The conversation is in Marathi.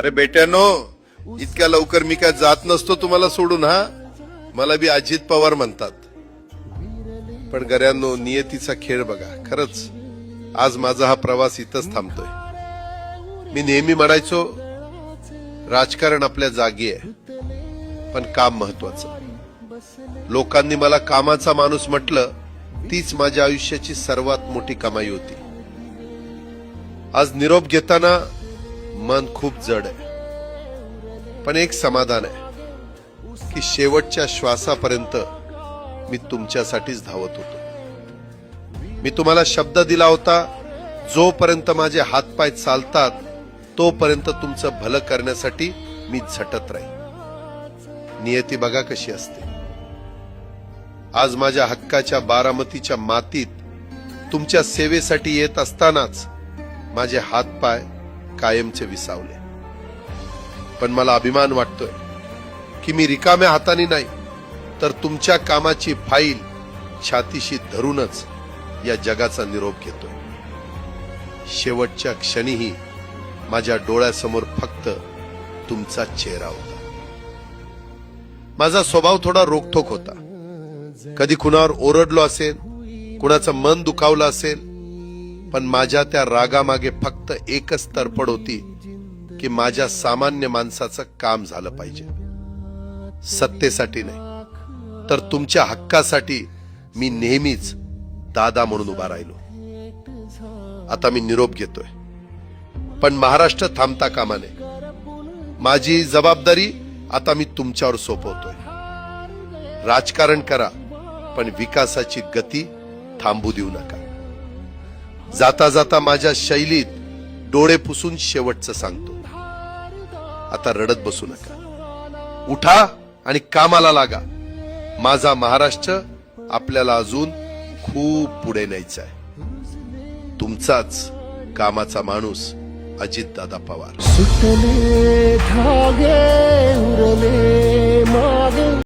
अरे बेट्यानो, इतक्या लवकर मी काय जात नसतो तुम्हाला सोडून. हा, मला बी अजित पवार म्हणतात. पण गऱ्यांनो, नियतीचा खेळ बघा. खरंच आज माझा हा प्रवास इथंच थांबतोय. मी नेहमी म्हणायचो राजकारण आपल्या जागी आहे, पण काम महत्वाचं. लोकांनी मला कामाचा माणूस म्हटलं, तीच माझ्या आयुष्याची सर्वात मोठी कमाई होती. आज निरोप घेताना मन खूप जड आहे, पण एक समाधान आहे की शेवटच्या श्वासापर्यंत मी तुमच्यासाठीच धावत होतो. मी तुम्हाला शब्द दिला होता, जोपर्यंत माझे हातपाय चालतात तोपर्यंत तुमचं भलं करण्यासाठी मी झटत राहील. नियती बघा कशी असते. आज माझ्या हक्काच्या बारामतीच्या मातीत तुमच्या सेवेसाठी येत असतानाच माझे हातपाय कायमचे विसावले. पण मला अभिमान वाटतोय की मी रिकाम्या हाताने नाही, तर तुमच्या कामाची फाईल छातीशी धरूनच या जगाचा निरोप घेतोय. शेवटच्या क्षणीही माझ्या डोळ्यासमोर फक्त तुमचा चेहरा होता. माझा स्वभाव थोडा रोखठोक होता. कधी कुणावर ओरडलो असेल, कुणाचं मन दुखावलं असेल, पण माझ्या त्या रागामागे फक्त एकच तडफड होती की माझ्या सामान्य माणसाचं काम झालं पाहिजे. सत्तेसाठी नाही, तर तुमच्या हक्कासाठी मी नेहमीच दादा म्हणून उभा राहिलो. आता मी निरोप घेतोय, पण महाराष्ट्र थांबता कामा नये. माझी जबाबदारी आता मी तुमच्यावर सोपवतोय. राजकारण करा, पण विकासाची गती थांबू देऊ नका. जाता जाता माझ्या शैलीत डोळे पुसून शेवटचं सांगतो, आता रडत बसू नका. उठा आणि कामाला लागा. माझा महाराष्ट्र आपल्याला अजून खूप पुढे न्यायचा आहे. तुमचाच कामाचा माणूस अजितदादा पवार. सुटले धागे उरले मागे